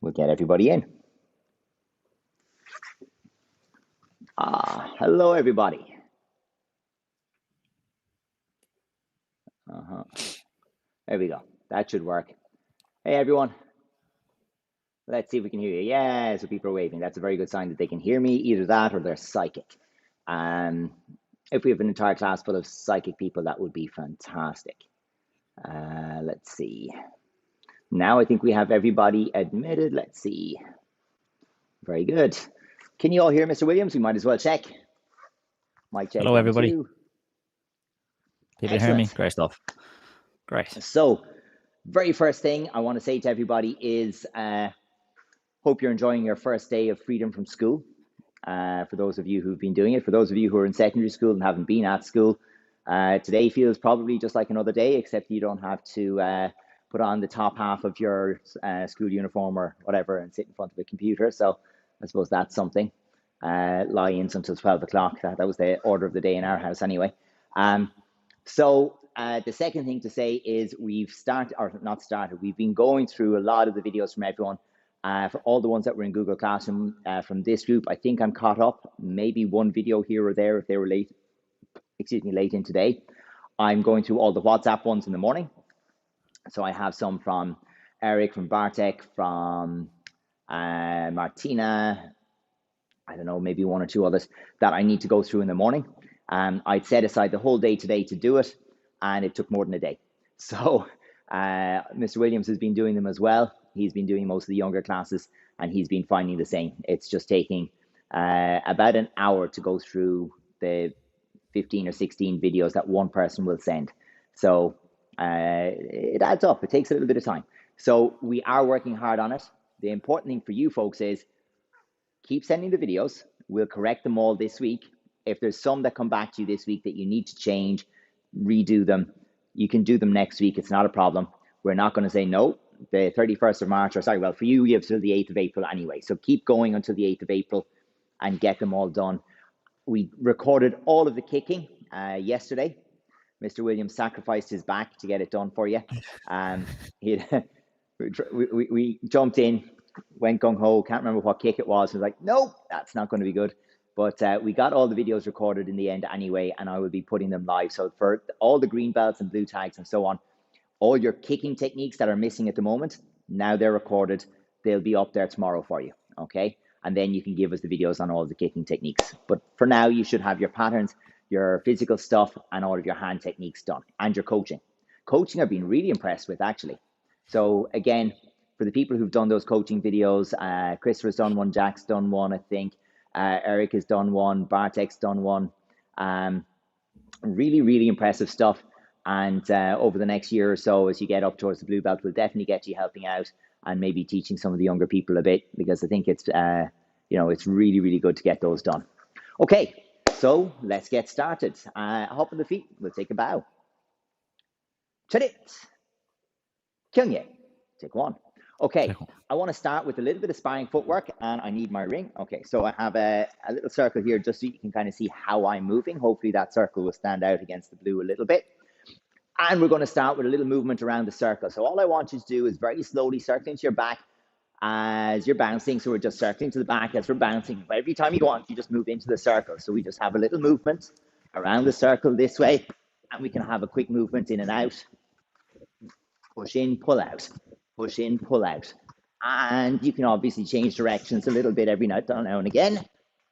We'll get everybody in. Hello, everybody. There we go. That should work. Hey, everyone. Let's see if we can hear you. Yeah, so people are waving. That's a very good sign that they can hear me. Either that or they're psychic. If we have an entire class full of psychic people, that would be fantastic. Let's see. Now I think we have everybody admitted. Let's see. Very good. Can you all hear Mr. Williams? We might as well check. Mic check. Hello, everybody. People hear me? Excellent. Great stuff. Great. So, very first thing I want to say to everybody is hope you're enjoying your first day of freedom from school. For those of you who've been doing it, for those of you who are in secondary school and haven't been at school, today feels probably just like another day, except you don't have to put on the top half of your school uniform or whatever and sit in front of a computer. So I suppose that's something. Lie-ins until 12 o'clock. That was the order of the day in our house anyway. So the second thing to say is we've been going through a lot of the videos from everyone. For all the ones that were in Google Classroom from this group, I think I'm caught up. Maybe one video here or there if they were late in today. I'm going through all the WhatsApp ones in the morning. So I have some from Eric, from Bartek, from Martina, I don't know, maybe one or two others that I need to go through in the morning. I'd set aside the whole day today to do it, and it took more than a day. So Mr. Williams has been doing them as well. He's been doing most of the younger classes, and he's been finding the same. It's just taking about an hour to go through the 15 or 16 videos that one person will send. So it adds up. It takes a little bit of time. So we are working hard on it. The important thing for you folks is keep sending the videos. We'll correct them all this week. If there's some that come back to you this week that you need to change, redo them, you can do them next week. It's not a problem. We're not going to say no. The 31st of March, or sorry, well, for you have till the 8th of April anyway. So keep going until the 8th of April and get them all done. We recorded all of the kicking yesterday. Mr. Williams sacrificed his back to get it done for you. We jumped in, went gung-ho, can't remember what kick it was. We're like, no, that's not going to be good. But we got all the videos recorded in the end anyway, and I will be putting them live. So for all the green belts and blue tags and so on, all your kicking techniques that are missing at the moment, now they're recorded. They'll be up there tomorrow for you, okay? And then you can give us the videos on all the kicking techniques. But for now, you should have your patterns, your physical stuff, and all of your hand techniques done, and your coaching. Coaching I've been really impressed with, actually. So again, for the people who've done those coaching videos, Christopher's done one, Jack's done one, I think. Eric has done one, Bartek's done one. Really, really impressive stuff. And over the next year or so, as you get up towards the blue belt, we'll definitely get you helping out and maybe teaching some of the younger people a bit, because I think it's, it's really, really good to get those done. Okay, so let's get started. Hop on the feet. We'll take a bow. Chadit. Kyungye. Take one. Okay, I want to start with a little bit of sparring footwork, and I need my ring. Okay, so I have a little circle here just so you can kind of see how I'm moving. Hopefully that circle will stand out against the blue a little bit. And we're going to start with a little movement around the circle. So all I want you to do is very slowly circling to your back as you're bouncing. So we're just circling to the back as we're bouncing. But every time you want, you just move into the circle. So we just have a little movement around the circle this way. And we can have a quick movement in and out. Push in, pull out. Push in, pull out. And you can obviously change directions a little bit every now and again.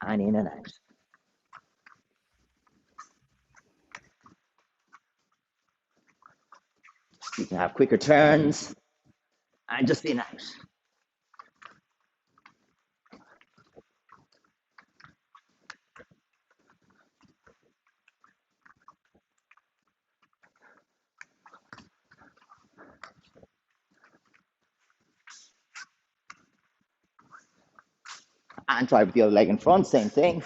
And in and out. You can have quicker turns and just in out. And try with the other leg in front, same thing.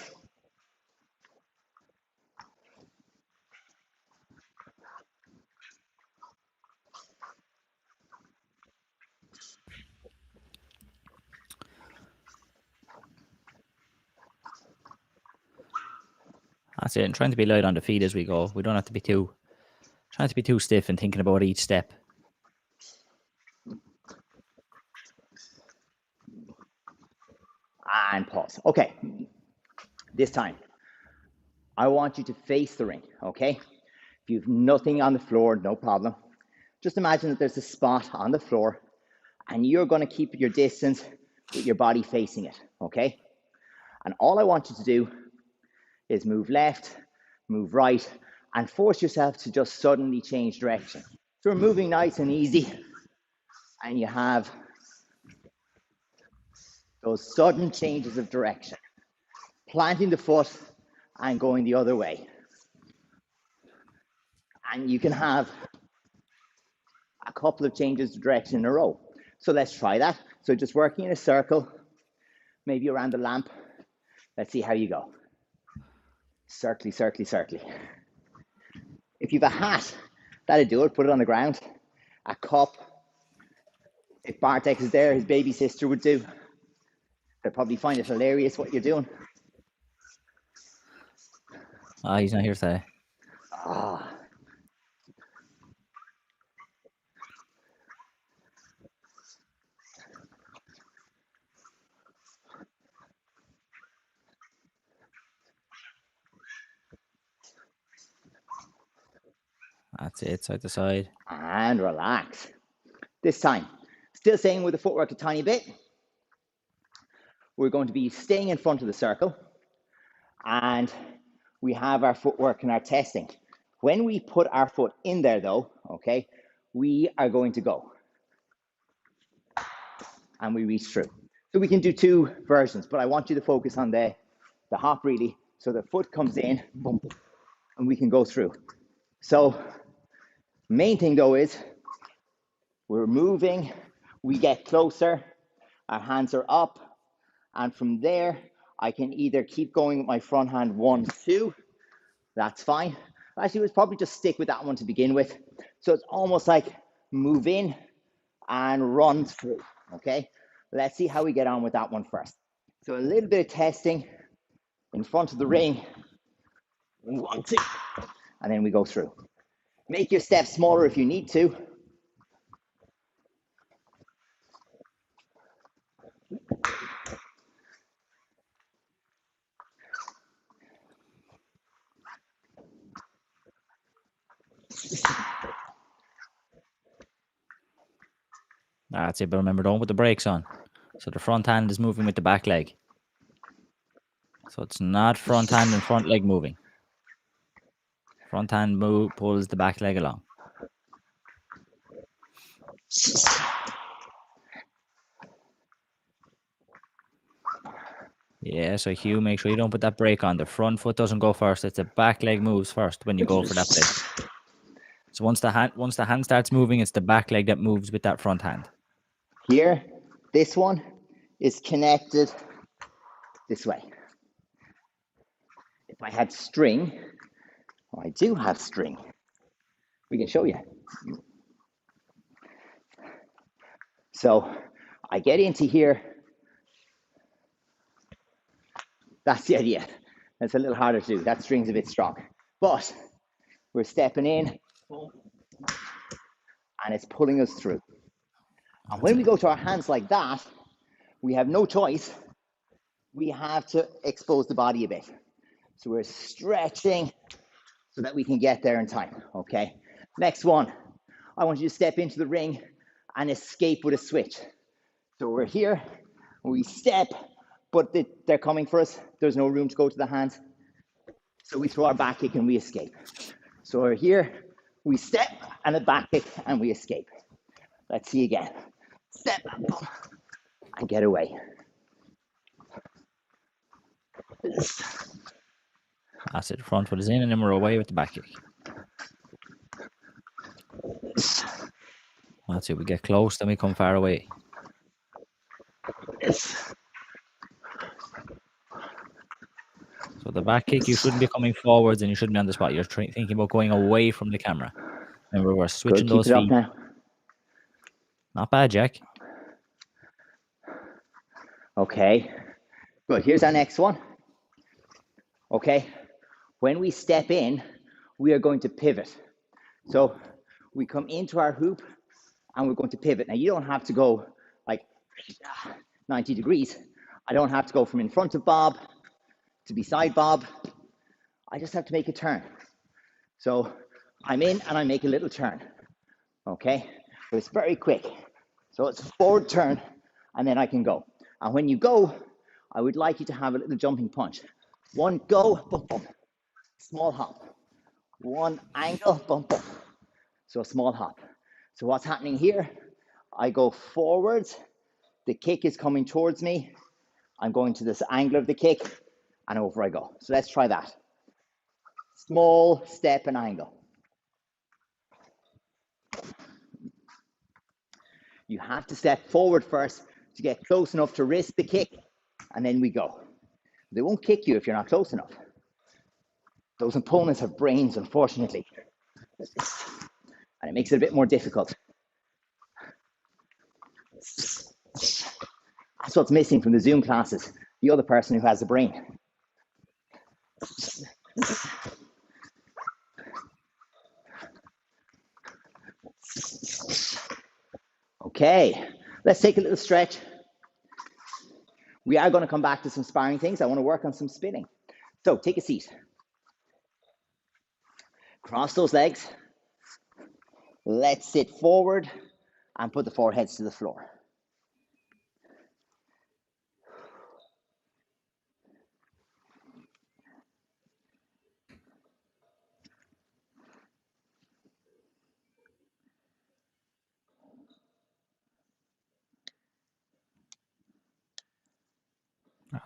That's it. And trying to be light on the feet as we go. We don't have to be trying to be too stiff and thinking about each step. and pause. Okay, this time, I want you to face the ring, okay? If you have nothing on the floor, no problem. Just imagine that there's a spot on the floor and you're going to keep your distance with your body facing it, okay? And all I want you to do is move left, move right, and force yourself to just suddenly change direction. So we're moving nice and easy, and you have those sudden changes of direction, planting the foot and going the other way. And you can have a couple of changes of direction in a row. So let's try that. So just working in a circle, maybe around the lamp. Let's see how you go. Circly, circly, circly. If you've a hat, that'll do it. Put it on the ground. A cup. If Bartek is there, his baby sister would do. They'll probably find it hilarious what you're doing. He's not here today. That's it, side to side. And relax. This time, still staying with the footwork a tiny bit. We're going to be staying in front of the circle. And we have our footwork and our testing. When we put our foot in there though, okay, we are going to go. And we reach through. So we can do two versions, but I want you to focus on the hop really. So the foot comes in, boom, and we can go through. So main thing though is we're moving, we get closer, our hands are up, and from there, I can either keep going with my front hand 1, 2, that's fine. Actually, let's probably just stick with that one to begin with. So it's almost like move in and run through, okay? Let's see how we get on with that one first. So a little bit of testing in front of the ring. 1, 2, and then we go through. Make your steps smaller if you need to. That's it, but remember, don't put the brakes on. So the front hand is moving with the back leg. So it's not front hand and front leg moving. Front hand pulls the back leg along. Yeah, so Hugh, make sure you don't put that brake on. The front foot doesn't go first. It's the back leg moves first when you go for that place. So once the hand starts moving, it's the back leg that moves with that front hand. Here, this one is connected this way. If I had string, I do have string. We can show you. So I get into here. That's the idea. It's a little harder to do. That string's a bit strong. But we're stepping in, and it's pulling us through. And when we go to our hands like that, we have no choice. We have to expose the body a bit. So we're stretching so that we can get there in time, okay? Next one, I want you to step into the ring and escape with a switch. So we're here, we step, but they're coming for us. There's no room to go to the hands. So we throw our back kick and we escape. So we're here, we step and a back kick and we escape. Let's see again. Step and get away. That's it, the front foot is in and then we're away with the back kick. That's it, we get close, then we come far away. So the back kick, you shouldn't be coming forwards and you shouldn't be on the spot. You're thinking about going away from the camera. Remember, we're switching those feet. Now. Not bad, Jack. Okay, good. Here's our next one. Okay, when we step in, we are going to pivot. So we come into our hoop and we're going to pivot. Now, you don't have to go like 90 degrees. I don't have to go from in front of Bob to beside Bob. I just have to make a turn. So I'm in and I make a little turn. Okay, but it's very quick. So it's a forward turn and then I can go. And when you go, I would like you to have a little jumping punch. One go, boom, boom. Small hop. One angle, boom, boom. So a small hop. So what's happening here? I go forwards. The kick is coming towards me. I'm going to this angle of the kick and over I go. So let's try that. Small step and angle. You have to step forward first to get close enough to risk the kick, and then we go. They won't kick you if you're not close enough. Those opponents have brains, unfortunately, and it makes it a bit more difficult. That's what's missing from the Zoom classes, the other person who has a brain. Okay, let's take a little stretch. We are going to come back to some sparring things. I want to work on some spinning. So take a seat. Cross those legs. Let's sit forward and put the foreheads to the floor.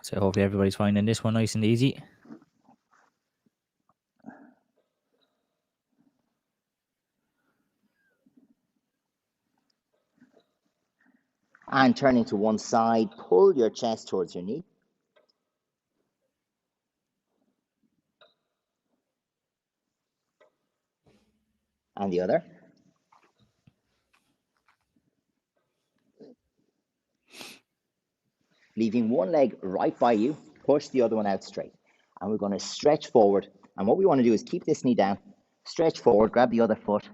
So hopefully everybody's finding this one nice and easy. And turning to one side, pull your chest towards your knee. And the other. Leaving one leg right by you, push the other one out straight. And we're going to stretch forward. And what we want to do is keep this knee down, stretch forward, grab the other foot,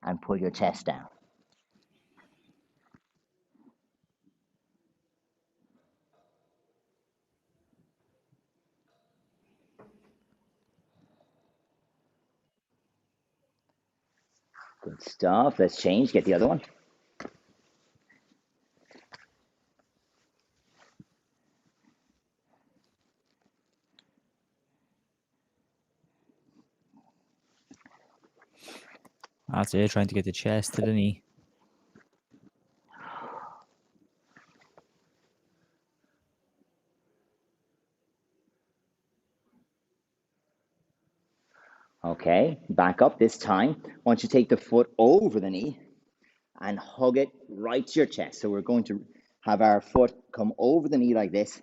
and pull your chest down. Good stuff. Let's change, get the other one. That's it, trying to get the chest to the knee. Okay, back up this time. Once you take the foot over the knee and hug it right to your chest. So we're going to have our foot come over the knee like this,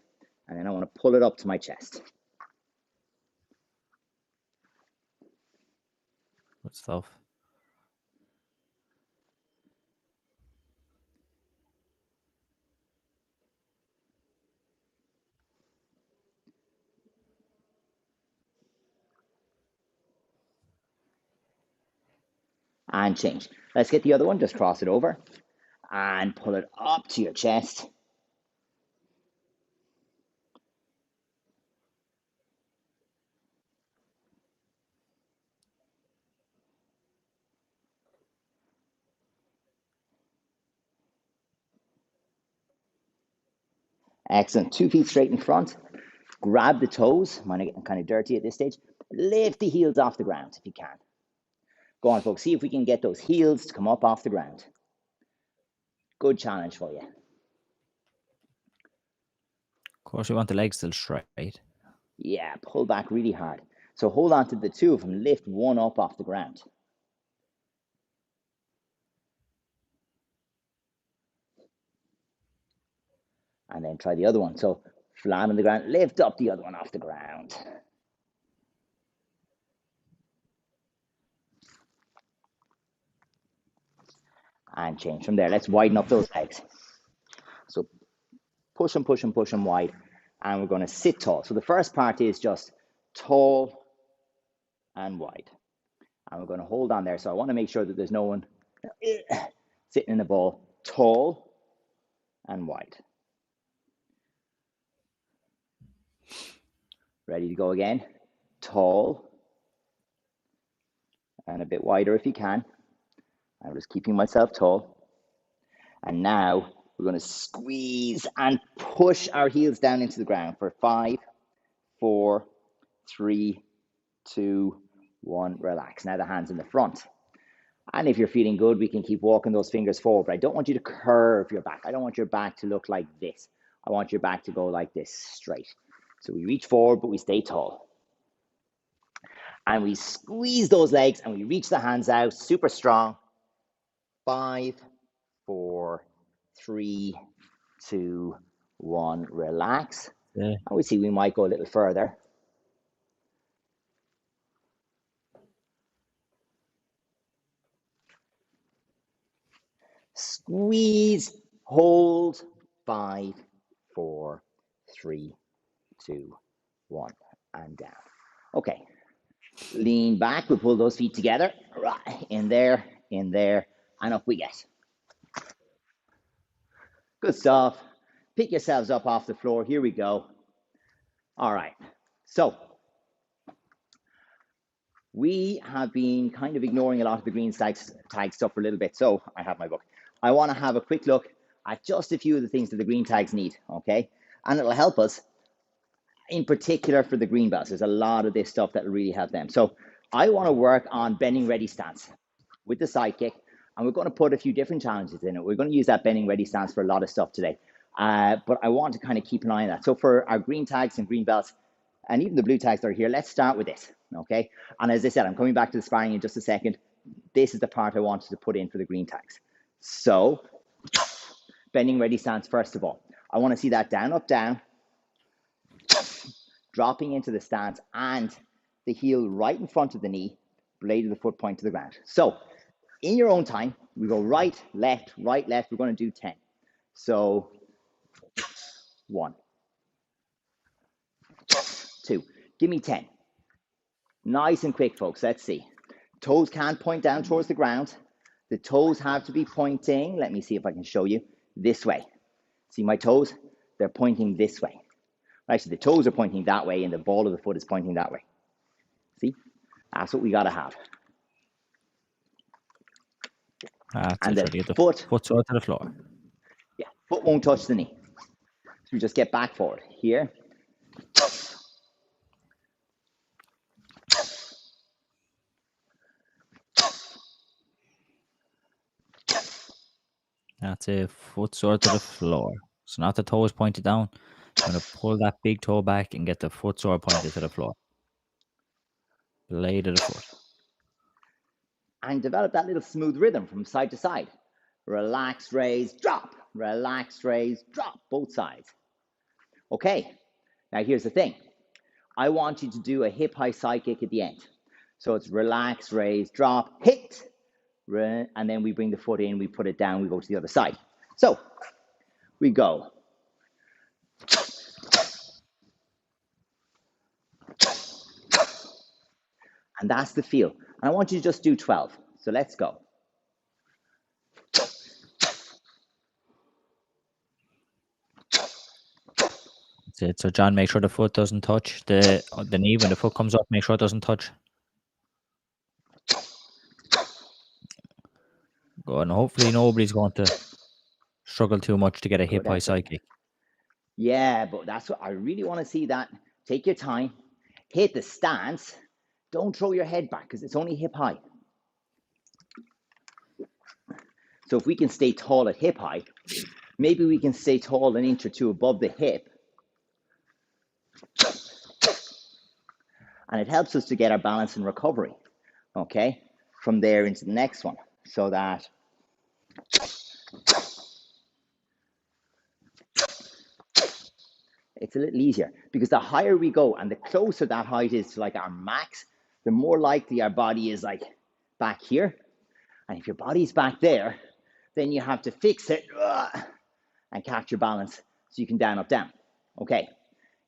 and then I want to pull it up to my chest. Good stuff. And change. Let's get the other one. Just cross it over and pull it up to your chest. Excellent. 2 feet straight in front. Grab the toes. Mine are getting kind of dirty at this stage. Lift the heels off the ground if you can. Go on, folks. See if we can get those heels to come up off the ground. Good challenge for you. Of course, we want the legs still straight. Yeah, pull back really hard. So hold on to the two of them. Lift one up off the ground. And then try the other one. So flat on the ground. Lift up the other one off the ground. And change from there. Let's widen up those legs. So push them, push them, push them wide. And we're going to sit tall. So the first part is just tall and wide. And we're going to hold on there. So I want to make sure that there's no one sitting in the ball. Tall and wide. Ready to go again. Tall. And a bit wider if you can. I'm just keeping myself tall. And now we're going to squeeze and push our heels down into the ground for 5, 4, 3, 2, 1. Relax. Now the hands in the front. And if you're feeling good, we can keep walking those fingers forward. But I don't want you to curve your back. I don't want your back to look like this. I want your back to go like this, straight. So we reach forward, but we stay tall. And we squeeze those legs and we reach the hands out, super strong. 5, 4, 3, 2, 1. Relax. Yeah. And we see we might go a little further. Squeeze, hold. 5, 4, 3, 2, 1. And down. Okay. Lean back. We'll pull those feet together. Right. In there, and up we get. Good stuff. Pick yourselves up off the floor. Here we go. All right. So we have been kind of ignoring a lot of the green tag stuff for a little bit. So I have my book. I want to have a quick look at just a few of the things that the green tags need, okay? And it'll help us in particular for the green belts. There's a lot of this stuff that will really help them. So I want to work on bending ready stance with the side kick, and we're going to put a few different challenges in it. We're going to use that bending ready stance for a lot of stuff today. But I want to kind of keep an eye on that. So for our green tags and green belts, and even the blue tags that are here, let's start with this, okay? And as I said, I'm coming back to the sparring in just a second. This is the part I wanted to put in for the green tags. So, bending ready stance, first of all. I want to see that down, up, down, dropping into the stance, and the heel right in front of the knee, blade of the foot point to the ground. So, in your own time, we go right, left, right, left. We're going to do 10. So, 1, 2. Give me 10. Nice and quick, folks. Let's see. Toes can't point down towards the ground. The toes have to be pointing. Let me see if I can show you this way. See my toes? They're pointing this way. Actually, the toes are pointing that way and the ball of the foot is pointing that way. See? That's what we got to have. That's And it. the Try to get the foot, onto the floor. yeah, foot won't touch the knee. So we just get back forward. Here. That's it. Foot sore to the floor. So not the toes pointed down. I'm going to pull that big toe back and get the foot sore pointed to the floor. Blade of the foot. And develop that little smooth rhythm from side to side. Relax, raise, drop. Relax, raise, drop. Both sides. Okay. Now here's the thing. I want you to do a hip high side kick at the end. So it's relax, raise, drop, hit. And then we bring the foot in, we put it down, we go to the other side. So we go. And that's the feel. And I want you to just do 12. So let's go. That's it. So John, make sure the foot doesn't touch the knee. When the foot comes up, make sure it doesn't touch. Good. And hopefully nobody's going to struggle too much to get a hip high side kick. Yeah, but that's what I really want to see that. Take your time. Hit the stance. Don't throw your head back because it's only hip high. So if we can stay tall at hip high, maybe we can stay tall an inch or two above the hip. And it helps us to get our balance and recovery, okay? From there into the next one, so that it's a little easier. Because the higher we go and the closer that height is to like our max, the more likely our body is like back here. And if your body's back there, then you have to fix it and catch your balance so you can down, up, down. Okay,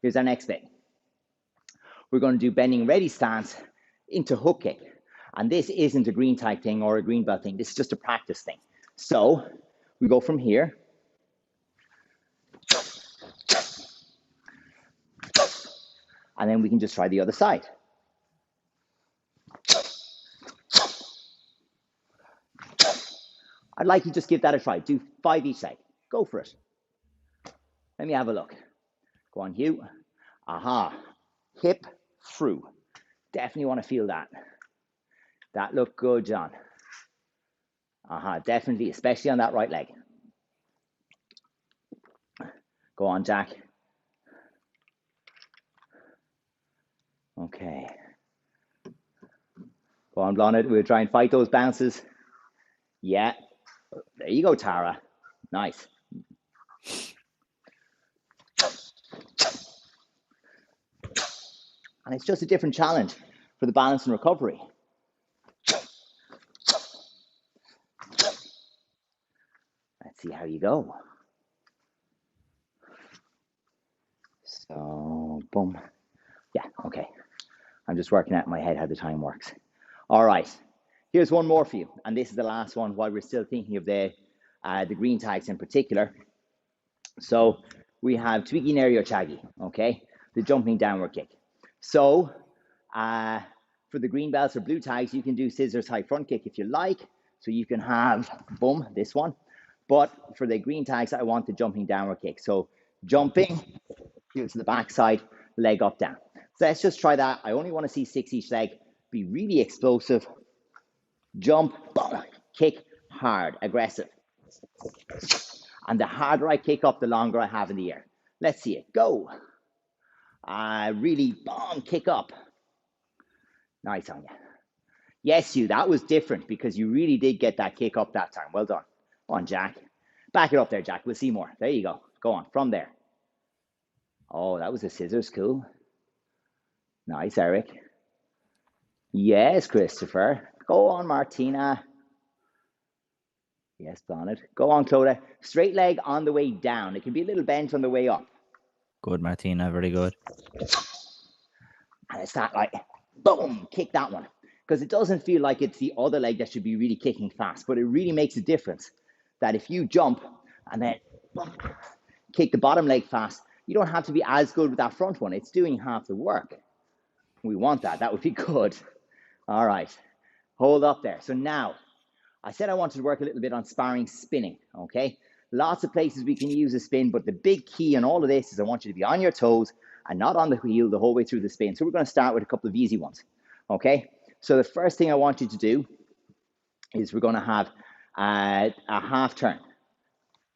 here's our next bit. We're going to do bending ready stance into hook kick. And this isn't a green tag thing or a green belt thing. This is just a practice thing. So we go from here. And then we can just try the other side. I'd like you to just give that a try. Do 5 each leg. Go for it. Let me have a look. Go on, Hugh. Aha. Hip through. Definitely want to feel that. That looked good, John. Aha, definitely, especially on that right leg. Go on, Jack. Okay. Go on, Blonde. We'll try and fight those bounces. Yeah. There you go, Tara. Nice. And it's just a different challenge for the balance and recovery. Let's see how you go. So, boom. Yeah, okay. I'm just working out in my head how the time works. All right. Here's one more for you. And this is the last one while we're still thinking of the green tags in particular. So we have Twiggy Nerio Chaggy, okay? The jumping downward kick. So for the green belts or blue tags, you can do scissors high front kick if you like. So you can have, boom, this one. But for the green tags, I want the jumping downward kick. So jumping, heel to the backside, leg up, down. So let's just try that. I only want to see 6 each leg. Be really explosive. Jump, boom, kick, hard, aggressive. And the harder I kick up, the longer I have in the air. Let's see it. Go. Really, boom, kick up. Nice on you. Yes, you. That was different because you really did get that kick up that time. Well done. Go on, Jack. Back it up there, Jack. We'll see more. There you go. Go on, from there. Oh, that was a scissors. Cool. Nice, Eric. Yes, Christopher. Go on, Martina. Yes, Bonnet. Go on, Clodagh. Straight leg on the way down. It can be a little bent on the way up. Good, Martina. Very good. And it's that like, boom, kick that one. Because it doesn't feel like it's the other leg that should be really kicking fast, but it really makes a difference that if you jump and then boom, kick the bottom leg fast, you don't have to be as good with that front one. It's doing half the work. We want that. That would be good. All right. Hold up there. So now, I said I wanted to work a little bit on sparring spinning, okay? Lots of places we can use a spin, but the big key in all of this is I want you to be on your toes and not on the wheel the whole way through the spin. So we're going to start with a couple of easy ones, okay? So the first thing I want you to do is we're going to have a half turn.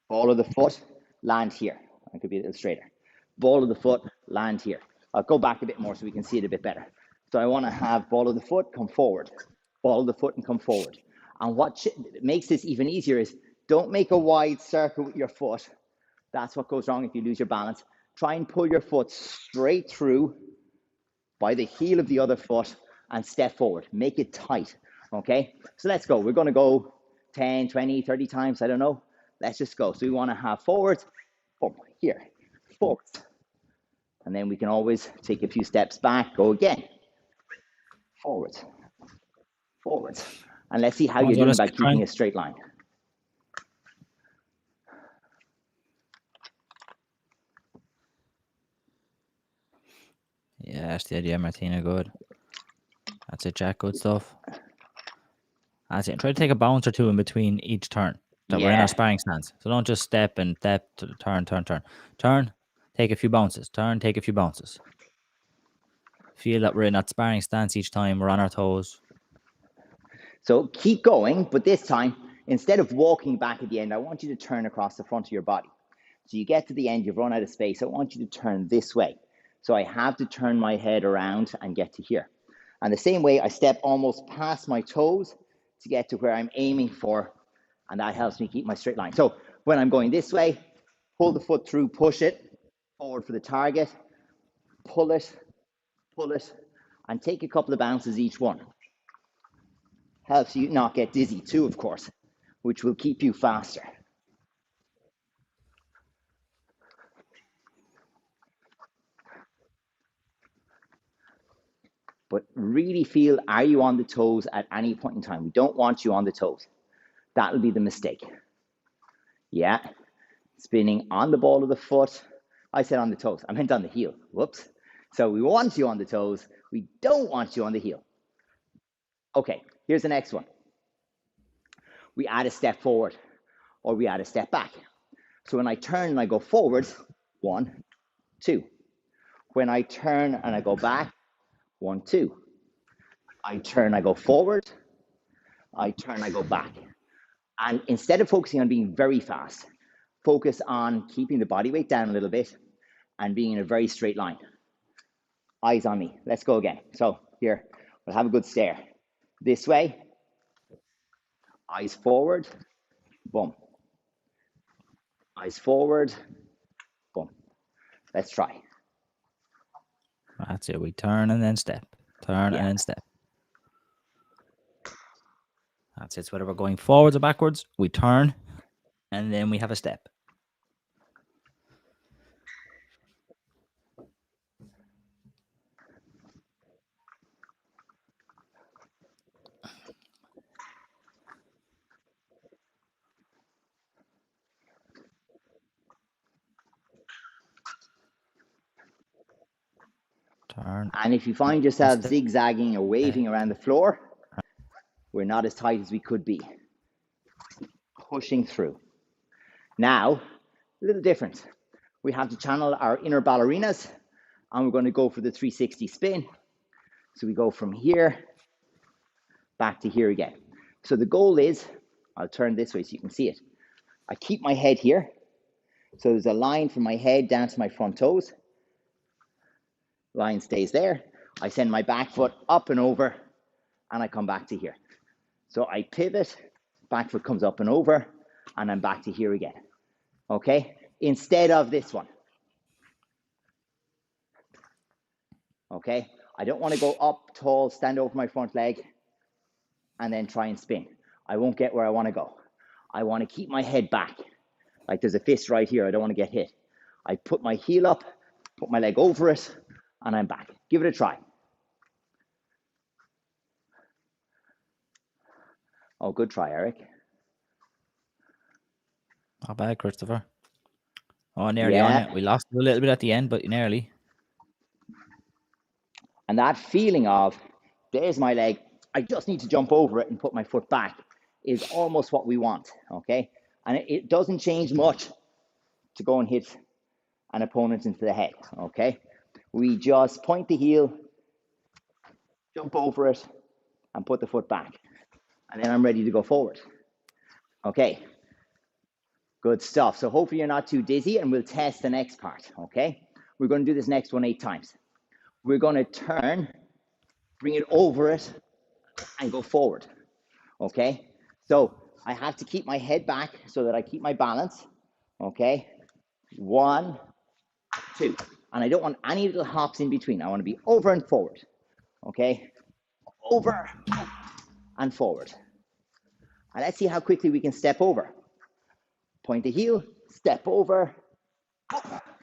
Ball of the foot, land here. I could be a little straighter. Ball of the foot, land here. I'll go back a bit more so we can see it a bit better. So I want to have ball of the foot, come forward. Ball of the foot and come forward. And what makes this even easier is don't make a wide circle with your foot. That's what goes wrong if you lose your balance. Try and pull your foot straight through by the heel of the other foot and step forward. Make it tight, okay? So let's go. We're going to go 10, 20, 30 times. I don't know. Let's just go. So we want to have forward, boom, here, forward. And then we can always take a few steps back, go again. Forward, forward. And let's see how you're doing about keeping a straight line. Yeah, that's the idea, Martina. Good. That's it, Jack. Good stuff. That's it. Try to take a bounce or two in between each turn. So we're in our sparring stance. So don't just step and step, turn, turn, turn. Turn, take a few bounces. Turn, take a few bounces. Feel that we're in that sparring stance each time. We're on our toes. So keep going, but this time, instead of walking back at the end, I want you to turn across the front of your body. So you get to the end, you've run out of space. I want you to turn this way. So I have to turn my head around and get to here. And the same way, I step almost past my toes to get to where I'm aiming for, and that helps me keep my straight line. So when I'm going this way, pull the foot through, push it forward for the target, pull it, and take a couple of bounces each one. Helps you not get dizzy too, of course, which will keep you faster. But really feel, are you on the toes at any point in time? We don't want you on the toes. That'll be the mistake. Yeah, spinning on the ball of the foot. I said on the toes, I meant on the heel. Whoops. So we want you on the toes. We don't want you on the heel. Okay, here's the next one. We add a step forward or we add a step back. So when I turn and I go forward, 1, 2. When I turn and I go back, 1, 2. I turn, I go forward. I turn, I go back. And instead of focusing on being very fast, focus on keeping the body weight down a little bit and being in a very straight line. Eyes on me. Let's go again. So here, we'll have a good stare. This way, eyes forward, boom. Eyes forward, boom. Let's try. That's it. We turn and then step. Turn and then step. That's it. So whether we're going forwards or backwards, we turn and then we have a step. Turn. And if you find yourself zigzagging or waving around the floor, we're not as tight as we could be. Pushing through. Now, a little different. We have to channel our inner ballerinas, and we're going to go for the 360 spin. So we go from here back to here again. So the goal is, I'll turn this way so you can see it. I keep my head here. So there's a line from my head down to my front toes. Line stays there. I send my back foot up and over, and I come back to here. So I pivot, back foot comes up and over, and I'm back to here again. Okay? Instead of this one. Okay? I don't want to go up tall, stand over my front leg, and then try and spin. I won't get where I want to go. I want to keep my head back. Like there's a fist right here. I don't want to get hit. I put my heel up, put my leg over it, and I'm back. Give it a try. Oh, good try, Eric. Not bad, Christopher. Oh, nearly on it. We lost a little bit at the end, but nearly. And that feeling of, there's my leg, I just need to jump over it and put my foot back is almost what we want, okay? And it doesn't change much to go and hit an opponent into the head, okay? We just point the heel, jump over it, and put the foot back. And then I'm ready to go forward. Okay, good stuff. So hopefully you're not too dizzy, and we'll test the next part, okay? We're going to do this next one 8 times. We're going to turn, bring it over it, and go forward, okay? So I have to keep my head back so that I keep my balance, okay? 1, 2. And I don't want any little hops in between. I want to be over and forward, okay? Over and forward. And let's see how quickly we can step over. Point the heel, step over,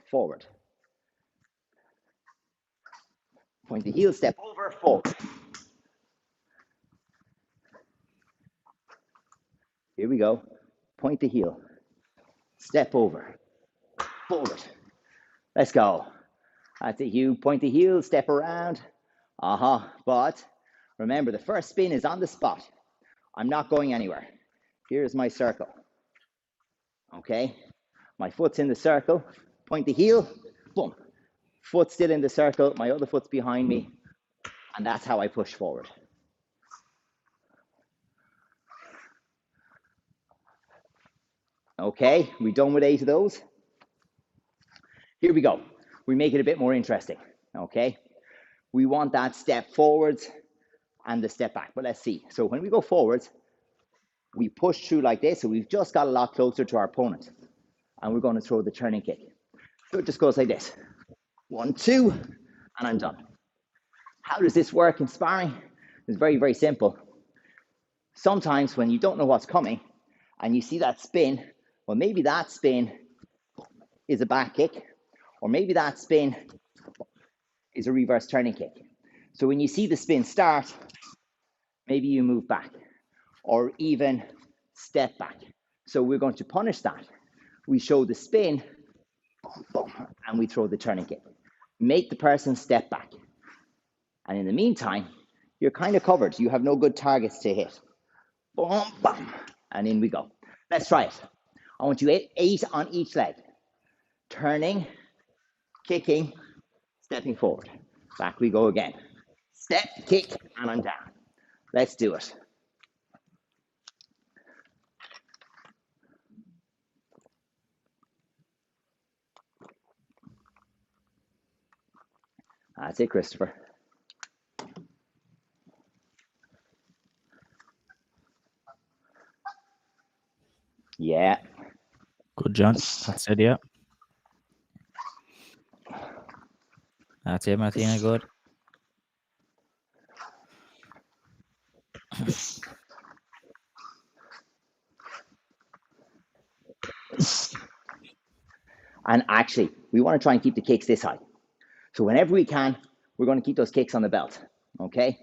forward. Point the heel, step over, forward. Here we go. Point the heel, step over, forward. Let's go. That's it, you point the heel, step around. But remember, the first spin is on the spot. I'm not going anywhere. Here's my circle. Okay? My foot's in the circle. Point the heel, boom. Foot still in the circle, my other foot's behind me, and that's how I push forward. Okay, we done with 8 of those? Here we go. We make it a bit more interesting, okay? We want that step forwards and the step back, but let's see. So when we go forwards, we push through like this, so we've just got a lot closer to our opponent, and we're going to throw the turning kick. So it just goes like this. 1, 2, and I'm done. How does this work in sparring? It's very, very simple. Sometimes when you don't know what's coming and you see that spin, well, maybe that spin is a back kick, or maybe that spin is a reverse turning kick. So when you see the spin start, maybe you move back or even step back. So we're going to punish that. We show the spin, and we throw the turning kick. Make the person step back. And in the meantime, you're kind of covered. You have no good targets to hit. Boom, bam, and in we go. Let's try it. I want you 8 on each leg. Turning, kicking, stepping forward. Back we go again. Step, kick, and I'm down. Let's do it. That's it, Christopher. Yeah. Good, John. That's it, yeah. That's it, Martina. Good. And actually, we want to try and keep the kicks this high. So whenever we can, we're going to keep those kicks on the belt, okay?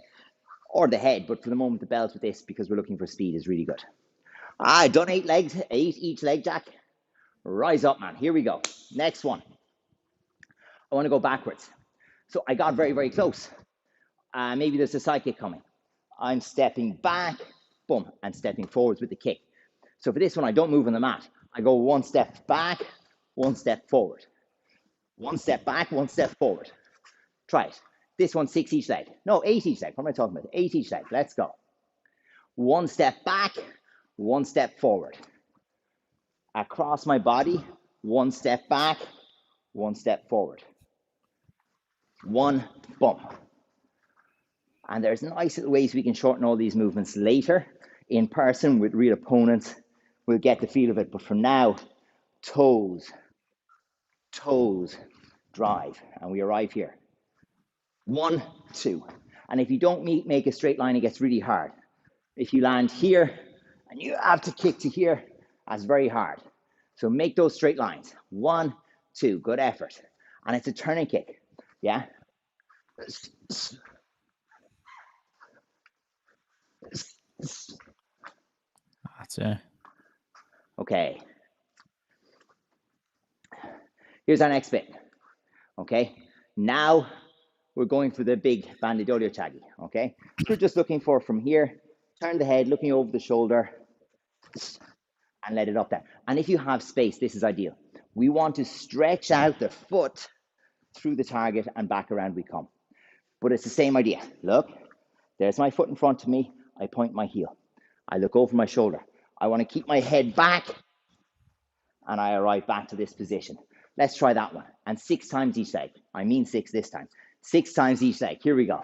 Or the head, but for the moment, the belt with this, because we're looking for speed, is really good. Done 8 legs, 8 each leg, Jack. Rise up, man. Here we go. Next one. I want to go backwards. So I got very, very close. Maybe there's a side kick coming. I'm stepping back, boom, and stepping forwards with the kick. So for this one, I don't move on the mat. I go 1 step back, 1 step forward. 1 step back, 1 step forward. Try it. This one's 6 each leg. No, 8 each leg. What am I talking about? 8 each leg. Let's go. 1 step back, 1 step forward. Across my body, 1 step back, 1 step forward. 1 bump. And there's nice little ways we can shorten all these movements later in person with real opponents. We'll get the feel of it. But for now, toes, drive. And we arrive here. 1, 2. And if you don't make a straight line, it gets really hard. If you land here and you have to kick to here, that's very hard. So make those straight lines. 1, 2, good effort. And it's a turning kick, yeah? That's it. Okay. Here's our next bit, okay? Now we're going for the big bandidolio chagi, okay? So we're just looking for from here, turn the head, looking over the shoulder, and let it up there. And if you have space, this is ideal. We want to stretch out the foot through the target and back around we come. But it's the same idea. Look, there's my foot in front of me. I point my heel. I look over my shoulder. I want to keep my head back, and I arrive back to this position. Let's try that one. And 6 times each leg. I mean 6 this time. 6 times each leg. Here we go.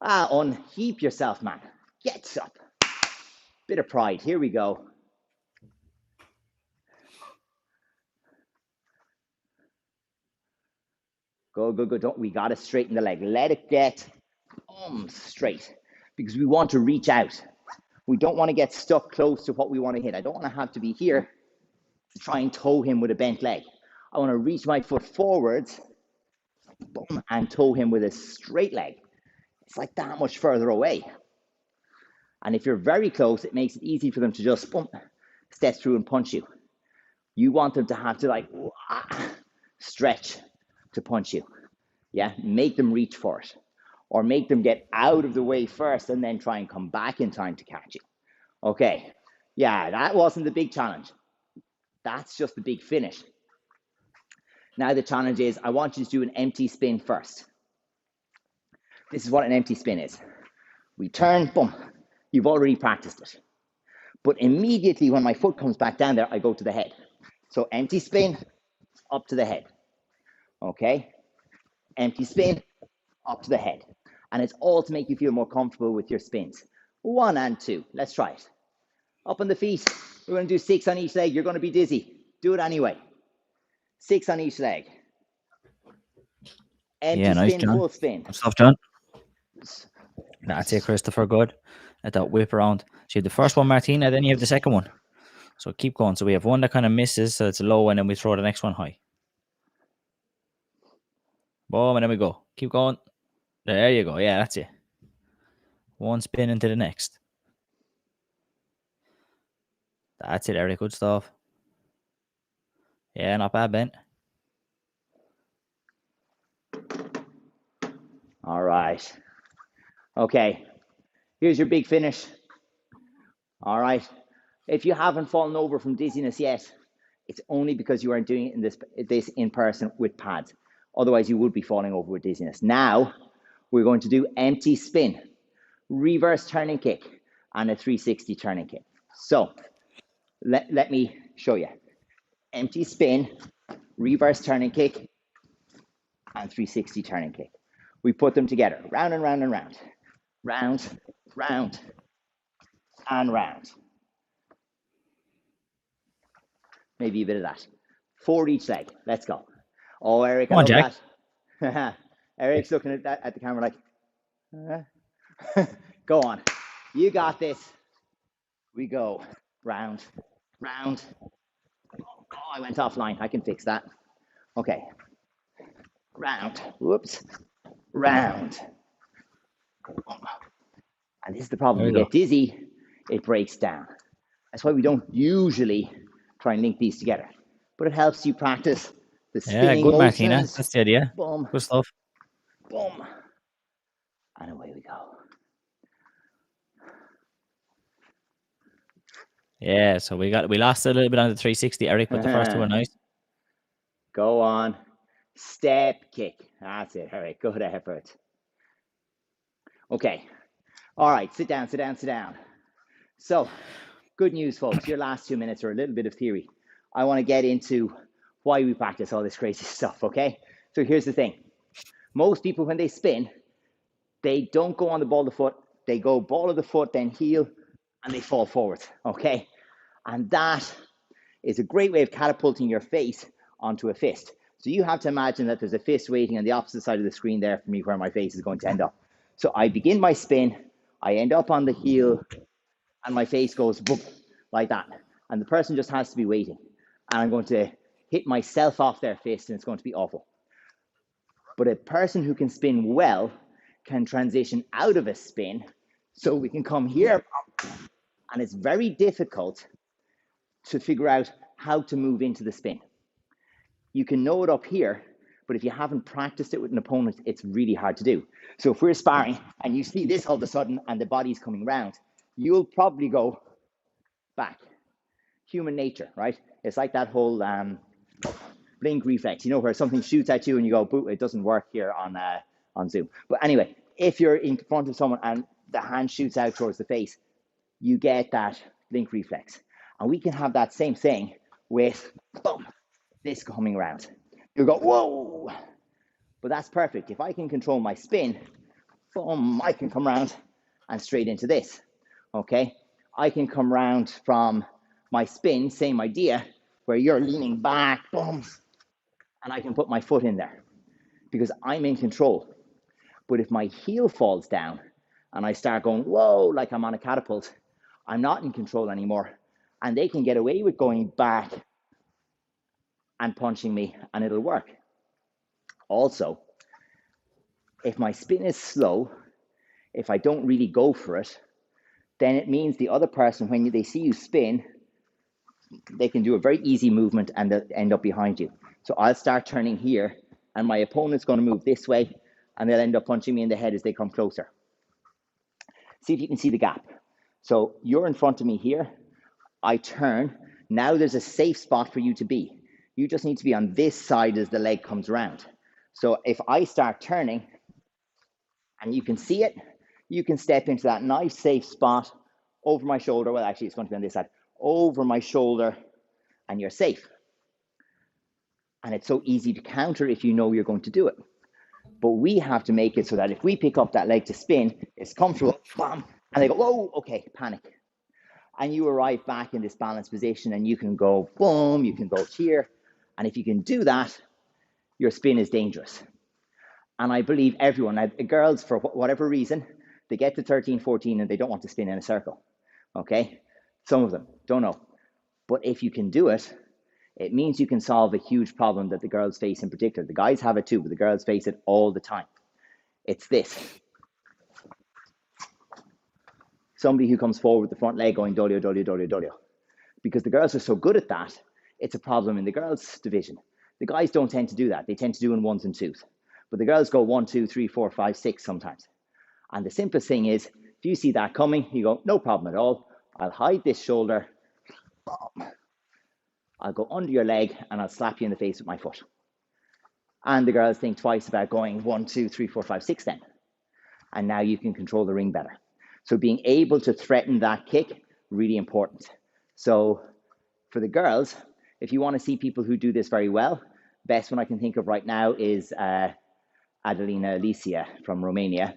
Unheap yourself, man. Get up. Bit of pride. Here we go. Go, go, go. We got to straighten the leg. Let it get straight because we want to reach out. We don't want to get stuck close to what we want to hit. I don't want to have to be here to try and toe him with a bent leg. I want to reach my foot forwards, boom, and toe him with a straight leg. It's like that much further away. And if you're very close, it makes it easy for them to just boom, step through and punch you. You want them to have to like stretch to punch you. Yeah, make them reach for it. Or make them get out of the way first and then try and come back in time to catch you. Okay, yeah, that wasn't the big challenge. That's just the big finish. Now the challenge is I want you to do an empty spin first. This is what an empty spin is. We turn, boom, you've already practiced it. But immediately when my foot comes back down there, I go to the head. So empty spin, up to the head. Okay, empty spin, up to the head. And it's all to make you feel more comfortable with your spins. 1 and 2. Let's try it. Up on the feet. We're going to do 6 on each leg. You're going to be dizzy. Do it anyway. 6 on each leg. Empty Nice, spin, John. full spin. Good stuff, John. That's it, Christopher. Good. Let that whip around. So you have the first one, Martina, then you have the second one. So keep going. So we have one that kind of misses, so it's low, and then we throw the next one high. Boom, and then we go. Keep going. There you go. Yeah, that's it. One spin into the next. That's it, Eric. Good stuff. Yeah, not bad, Ben. All right. Okay. Here's your big finish. All right. If you haven't fallen over from dizziness yet, it's only because you aren't doing it in this in person with pads. Otherwise, you would be falling over with dizziness. Now, we're going to do empty spin, reverse turning kick, and a 360 turning kick. So, let me show you. Empty spin, reverse turning kick, and 360 turning kick. We put them together, round and round and round. Round, round, and round. Maybe a bit of that. 4 each leg. Let's go. Oh, Eric, I Come on, love Jack. that. Eric's looking at the camera like, go on. You got this. We go. Round, round. Oh, I went offline. I can fix that. Okay. Round. Whoops. Round. And this is the problem. There we You go. get dizzy, it breaks down. That's why we don't usually try and link these together. But it helps you practice the Yeah, spinning good, Martina. motions. That's the idea. Boom, Good stuff. boom. And away we go. Yeah, so we lost a little bit on the 360, Eric, but the first two were nice. Go on. Step kick. That's it, Eric. Good effort. Okay. All right. Sit down, sit down, sit down. So, good news, folks. Your last 2 minutes are a little bit of theory. I want to get into why we practice all this crazy stuff, okay? So, here's the thing. Most people, when they spin, they don't go on the ball of the foot. They go ball of the foot, then heel, and they fall forward, okay? And that is a great way of catapulting your face onto a fist. So you have to imagine that there's a fist waiting on the opposite side of the screen there for me where my face is going to end up. So I begin my spin, I end up on the heel, and my face goes boom, like that. And the person just has to be waiting. And I'm going to hit myself off their fist, and it's going to be awful. But a person who can spin well can transition out of a spin, so we can come here, and it's very difficult to figure out how to move into the spin. You can know it up here, but if you haven't practiced it with an opponent, it's really hard to do. So if we're sparring and you see this all of a sudden and the body's coming round, you'll probably go back. Human nature, right? It's like that whole blink reflex, you know, where something shoots at you and you go, boo, it doesn't work here on Zoom. But anyway, if you're in front of someone and the hand shoots out towards the face, you get that blink reflex. And we can have that same thing with, boom, this coming around. You go, whoa! But that's perfect. If I can control my spin, boom, I can come around and straight into this, okay? I can come around from my spin, same idea, where you're leaning back, boom, and I can put my foot in there because I'm in control. But if my heel falls down and I start going, whoa, like I'm on a catapult, I'm not in control anymore. And they can get away with going back and punching me and it'll work. Also, if my spin is slow, if I don't really go for it, then it means the other person, when they see you spin, they can do a very easy movement and they'll end up behind you. So I'll start turning here and my opponent's going to move this way and they'll end up punching me in the head as they come closer. See if you can see the gap. So you're in front of me here. I turn. Now there's a safe spot for you to be. You just need to be on this side as the leg comes around. So if I start turning and you can see it, you can step into that nice safe spot over my shoulder. Well, actually, it's going to be on this side. Over my shoulder, and you're safe. And it's so easy to counter if you know you're going to do it. But we have to make it so that if we pick up that leg to spin, it's comfortable, bam, and they go, whoa, okay, panic. And you arrive back in this balanced position and you can go, boom, you can go here. And if you can do that, your spin is dangerous. And I believe everyone, now, girls, for whatever reason, they get to 13, 14 and they don't want to spin in a circle, okay? Some of them, don't know. But if you can do it, it means you can solve a huge problem that the girls face in particular. The guys have it too, but the girls face it all the time. It's this. Somebody who comes forward with the front leg going dolio, dolio, dolio, dolio. Because the girls are so good at that, it's a problem in the girls' division. The guys don't tend to do that. They tend to do in ones and twos. But the girls go 1, 2, 3, 4, 5, 6 sometimes. And the simplest thing is, if you see that coming, you go, no problem at all. I'll hide this shoulder. I'll go under your leg and I'll slap you in the face with my foot. And the girls think twice about going 1, 2, 3, 4, 5, 6 then. And now you can control the ring better. So being able to threaten that kick, really important. So for the girls, if you want to see people who do this very well, best one I can think of right now is Adelina Alicia from Romania,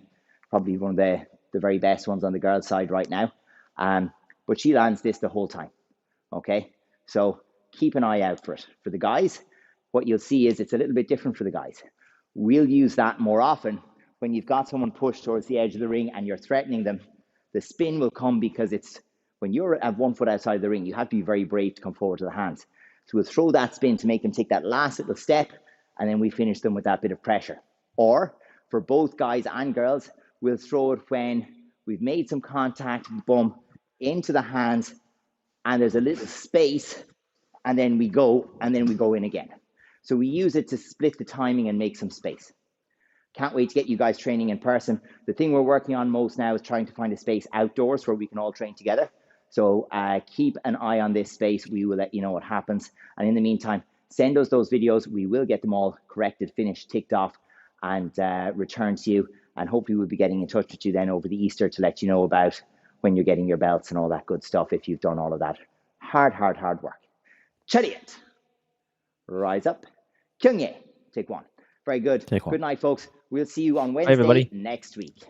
probably one of the very best ones on the girls' side right now. But she lands this the whole time, okay? So keep an eye out for it. For the guys, what you'll see is it's a little bit different for the guys. We'll use that more often when you've got someone pushed towards the edge of the ring and you're threatening them. The spin will come because it's when you're at 1 foot outside the ring, you have to be very brave to come forward to the hands. So we'll throw that spin to make them take that last little step, and then we finish them with that bit of pressure. Or for both guys and girls, we'll throw it when we've made some contact, boom, into the hands, and there's a little space, and then we go in again. So we use it to split the timing and make some space. Can't wait to get you guys training in person. The thing we're working on most now is trying to find a space outdoors where we can all train together. So keep an eye on this space. We will let you know what happens. And in the meantime, send us those videos. We will get them all corrected, finished, ticked off, and returned to you. And hopefully we'll be getting in touch with you then over the Easter to let you know about when you're getting your belts and all that good stuff if you've done all of that hard work. Chariot. Rise up. Kyungye. Take one. Very good. Take one. Good night, folks. We'll see you on Bye, everybody. Wednesday next week.